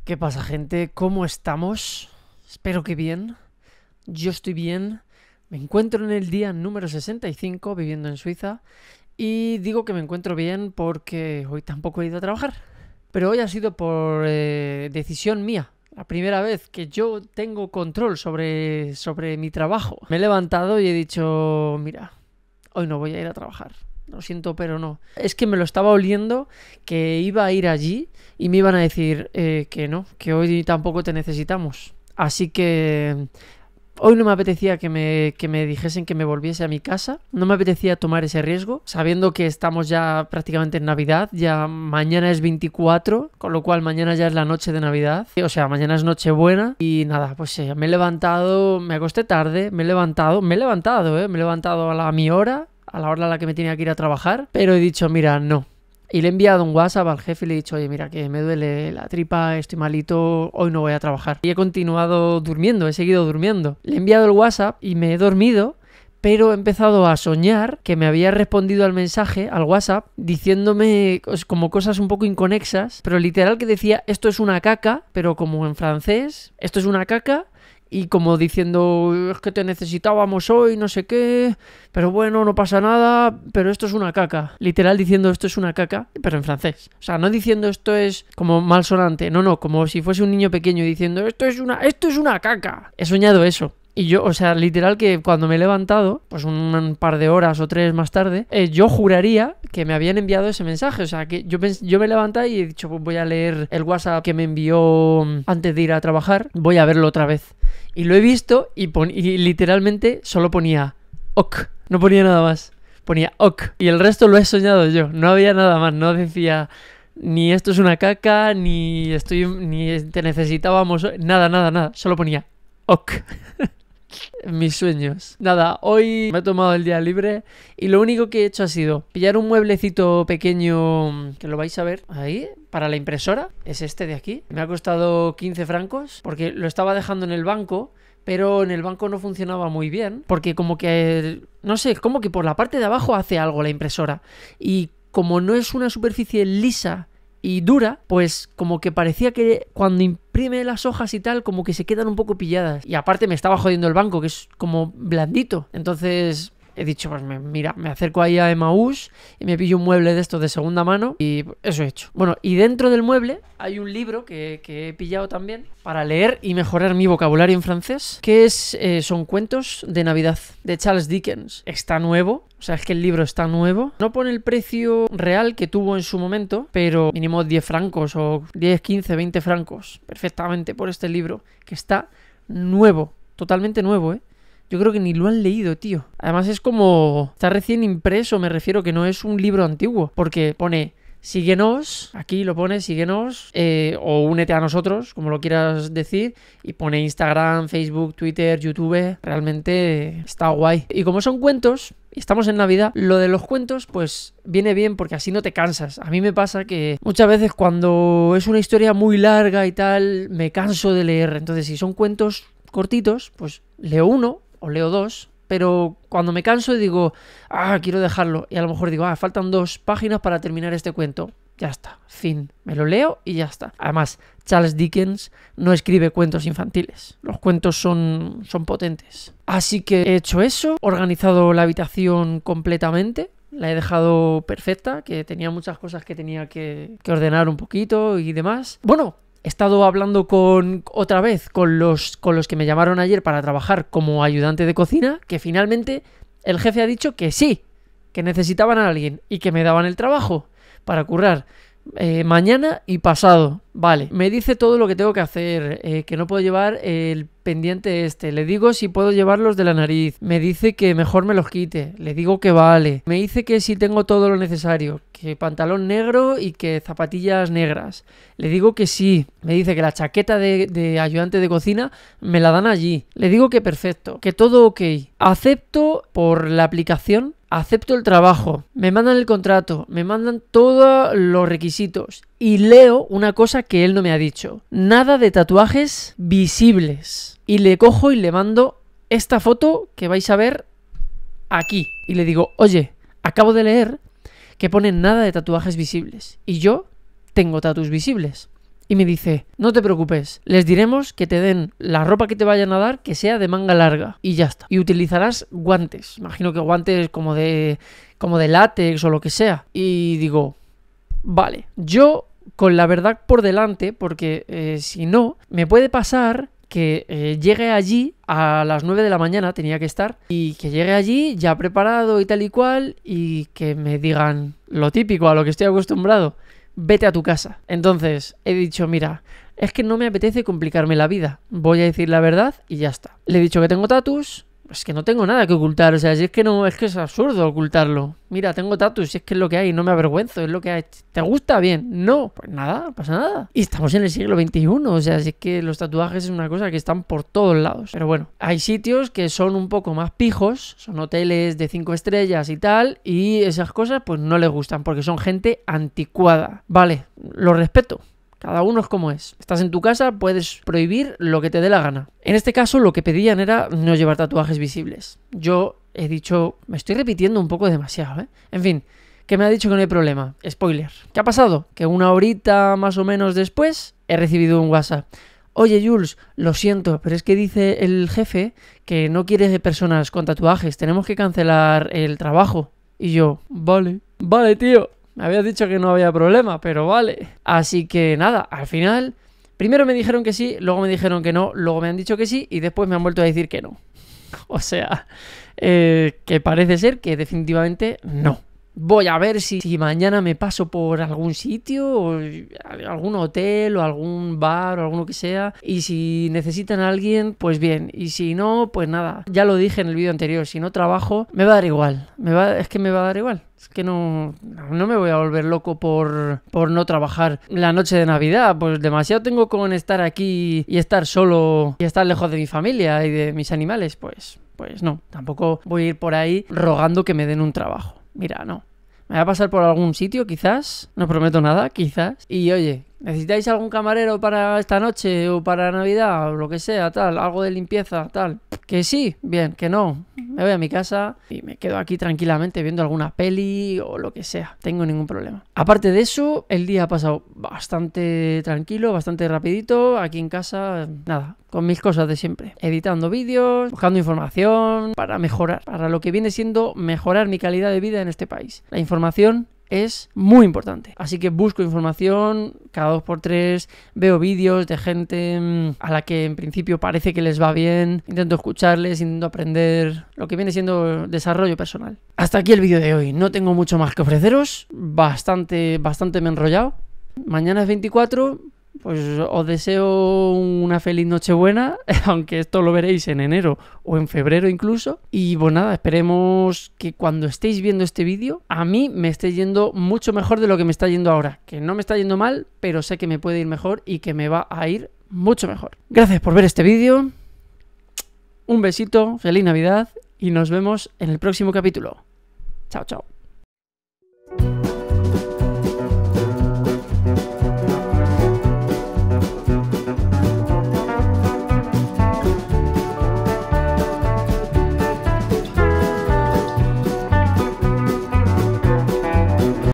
¿Qué pasa, gente? ¿Cómo estamos? Espero que bien. Yo estoy bien. Me encuentro en el día número 65 viviendo en Suiza. Y digo que me encuentro bien porque hoy tampoco he ido a trabajar. Pero hoy ha sido por decisión mía. La primera vez que yo tengo control sobre mi trabajo. Me he levantado y he dicho, mira, hoy no voy a ir a trabajar. Lo siento, pero no. Es que me lo estaba oliendo que iba a ir allí y me iban a decir que no, que hoy tampoco te necesitamos. Así que hoy no me apetecía que me dijesen que me volviese a mi casa. No me apetecía tomar ese riesgo, sabiendo que estamos ya prácticamente en Navidad. Ya mañana es 24, con lo cual mañana ya es la noche de Navidad. O sea, mañana es Nochebuena. Y nada, pues me he levantado, me acosté tarde, me he levantado a mi hora, a la hora a la que me tenía que ir a trabajar. Pero he dicho, mira, no. Y le he enviado un WhatsApp al jefe y le he dicho, oye, mira, que me duele la tripa, estoy malito, hoy no voy a trabajar. Y he continuado durmiendo, he seguido durmiendo. Le he enviado el WhatsApp y me he dormido, pero he empezado a soñar que me había respondido al mensaje, al WhatsApp, diciéndome como cosas un poco inconexas, pero literal que decía, esto es una caca, pero como en francés, esto es una caca. Y como diciendo, es que te necesitábamos hoy, no sé qué, pero bueno, no pasa nada, pero esto es una caca. Literal diciendo esto es una caca, pero en francés. O sea, no diciendo esto es como malsonante, no, como si fuese un niño pequeño diciendo esto es una caca. He soñado eso. Y yo, o sea, literal que cuando me he levantado, pues un par de horas o 3 más tarde, yo juraría que me habían enviado ese mensaje. O sea, que yo me levanté y he dicho, pues voy a leer el WhatsApp que me envió antes de ir a trabajar, voy a verlo otra vez. Y lo he visto y literalmente solo ponía ok, no ponía nada más, ponía ok. Y el resto lo he soñado yo, no había nada más, no decía ni esto es una caca, ni te necesitábamos, nada, solo ponía ok. Mis sueños. Nada, hoy me he tomado el día libre y lo único que he hecho ha sido pillar un mueblecito pequeño, que lo vais a ver ahí, para la impresora. Es este de aquí. Me ha costado 15 francos porque lo estaba dejando en el banco, pero en el banco no funcionaba muy bien porque como que, no sé, como que por la parte de abajo hace algo la impresora. Y como no es una superficie lisa y dura, pues como que parecía que cuando imprime las hojas y tal, como que se quedan un poco pilladas. Y aparte me estaba jodiendo el banco, que es como blandito. Entonces he dicho, pues mira, me acerco ahí a Emaús y me pillo un mueble de estos de segunda mano y eso he hecho. Bueno, y dentro del mueble hay un libro que he pillado también para leer y mejorar mi vocabulario en francés, que son cuentos de Navidad, de Charles Dickens. Está nuevo. O sea, es que el libro está nuevo. No pone el precio real que tuvo en su momento, pero mínimo 10 francos o 10, 15, 20 francos. Perfectamente por este libro, que está nuevo. Totalmente nuevo, ¿eh? Yo creo que ni lo han leído, tío. Además es como... Está recién impreso, me refiero, que no es un libro antiguo. Porque pone... Síguenos, aquí lo pone, síguenos, o únete a nosotros, como lo quieras decir, y pone Instagram, Facebook, Twitter, YouTube, realmente está guay. Y como son cuentos, y estamos en Navidad, lo de los cuentos, pues viene bien porque así no te cansas. A mí me pasa que muchas veces cuando es una historia muy larga y tal, me canso de leer. Entonces, si son cuentos cortitos, pues leo uno o leo dos. Pero cuando me canso digo, quiero dejarlo. Y a lo mejor digo, faltan 2 páginas para terminar este cuento. Ya está, fin. Me lo leo y ya está. Además, Charles Dickens no escribe cuentos infantiles. Los cuentos son potentes. Así que he hecho eso, organizado la habitación completamente. La he dejado perfecta, que tenía muchas cosas que tenía que ordenar un poquito y demás. Bueno, he estado hablando otra vez con los que me llamaron ayer para trabajar como ayudante de cocina, que finalmente el jefe ha dicho que sí, que necesitaban a alguien y que me daban el trabajo para currar mañana y pasado. Vale, me dice todo lo que tengo que hacer, que no puedo llevar el pendiente este. Le digo si puedo llevarlos de la nariz. Me dice que mejor me los quite. Le digo que vale. Me dice que si tengo todo lo necesario, que pantalón negro y que zapatillas negras. Le digo que sí. Me dice que la chaqueta de ayudante de cocina me la dan allí. Le digo que perfecto, que todo ok. Acepto por la aplicación. Acepto el trabajo, me mandan el contrato, me mandan todos los requisitos y leo una cosa que él no me ha dicho. Nada de tatuajes visibles. Y le cojo y le mando esta foto que vais a ver aquí. Y le digo, oye, acabo de leer que ponen nada de tatuajes visibles. Y yo tengo tatus visibles. Y me dice, no te preocupes, les diremos que te den la ropa que te vayan a dar que sea de manga larga y ya está. Y utilizarás guantes, imagino que guantes como de látex o lo que sea. Y digo, vale, yo con la verdad por delante, porque si no, me puede pasar que llegue allí a las 9 de la mañana, tenía que estar, y que llegue allí ya preparado y tal y cual, y que me digan lo típico, a lo que estoy acostumbrado, vete a tu casa. Entonces he dicho, mira, es que no me apetece complicarme la vida, voy a decir la verdad y ya está. Le he dicho que tengo tatus. Es que no tengo nada que ocultar, o sea, si es que no, es que es absurdo ocultarlo. Mira, tengo tatus, si es que es lo que hay, no me avergüenzo, es lo que hay. ¿Te gusta? Bien. No, pues nada, no pasa nada. Y estamos en el siglo XXI, o sea, si es que los tatuajes es una cosa que están por todos lados. Pero bueno, hay sitios que son un poco más pijos, son hoteles de 5 estrellas y tal, y esas cosas pues no les gustan, porque son gente anticuada. Vale, lo respeto. Cada uno es como es. Estás en tu casa, puedes prohibir lo que te dé la gana. En este caso, lo que pedían era no llevar tatuajes visibles. Yo he dicho, me estoy repitiendo un poco demasiado, ¿eh? En fin, que me ha dicho que no hay problema. Spoiler. ¿Qué ha pasado? Que una horita más o menos después he recibido un WhatsApp. Oye, Jules, lo siento, pero es que dice el jefe que no quiere personas con tatuajes. Tenemos que cancelar el trabajo. Y yo, vale, tío. Me habías dicho que no había problema, pero vale. Así que nada, al final, primero me dijeron que sí, luego me dijeron que no, luego me han dicho que sí y después me han vuelto a decir que no. O sea, que parece ser que definitivamente no. Voy a ver si mañana me paso por algún sitio, o algún hotel, o algún bar, o alguno que sea. Y si necesitan a alguien, pues bien. Y si no, pues nada. Ya lo dije en el vídeo anterior, si no trabajo, me va a dar igual. Es que me va a dar igual. Es que no me voy a volver loco por no trabajar la noche de Navidad. Pues demasiado tengo con estar aquí y estar solo y estar lejos de mi familia y de mis animales. Pues no. Tampoco voy a ir por ahí rogando que me den un trabajo. Mira, no. Me voy a pasar por algún sitio, quizás. No prometo nada, quizás. Y oye, ¿necesitáis algún camarero para esta noche o para Navidad o lo que sea, tal? Algo de limpieza, tal. Que sí, bien, que no. Me voy a mi casa y me quedo aquí tranquilamente viendo alguna peli o lo que sea. Tengo ningún problema. Aparte de eso, el día ha pasado bastante tranquilo, bastante rapidito. Aquí en casa, nada, con mis cosas de siempre. Editando vídeos, buscando información para mejorar. Para lo que viene siendo mejorar mi calidad de vida en este país. La información es muy importante. Así que busco información cada 2x3, veo vídeos de gente a la que en principio parece que les va bien, intento escucharles, intento aprender lo que viene siendo desarrollo personal. Hasta aquí el vídeo de hoy. No tengo mucho más que ofreceros. Bastante me he enrollado. Mañana es 24. Pues os deseo una feliz Nochebuena, aunque esto lo veréis en enero o en febrero incluso. Y pues nada, esperemos que cuando estéis viendo este vídeo, a mí me esté yendo mucho mejor de lo que me está yendo ahora. Que no me está yendo mal, pero sé que me puede ir mejor y que me va a ir mucho mejor. Gracias por ver este vídeo. Un besito, feliz Navidad y nos vemos en el próximo capítulo. Chao, chao.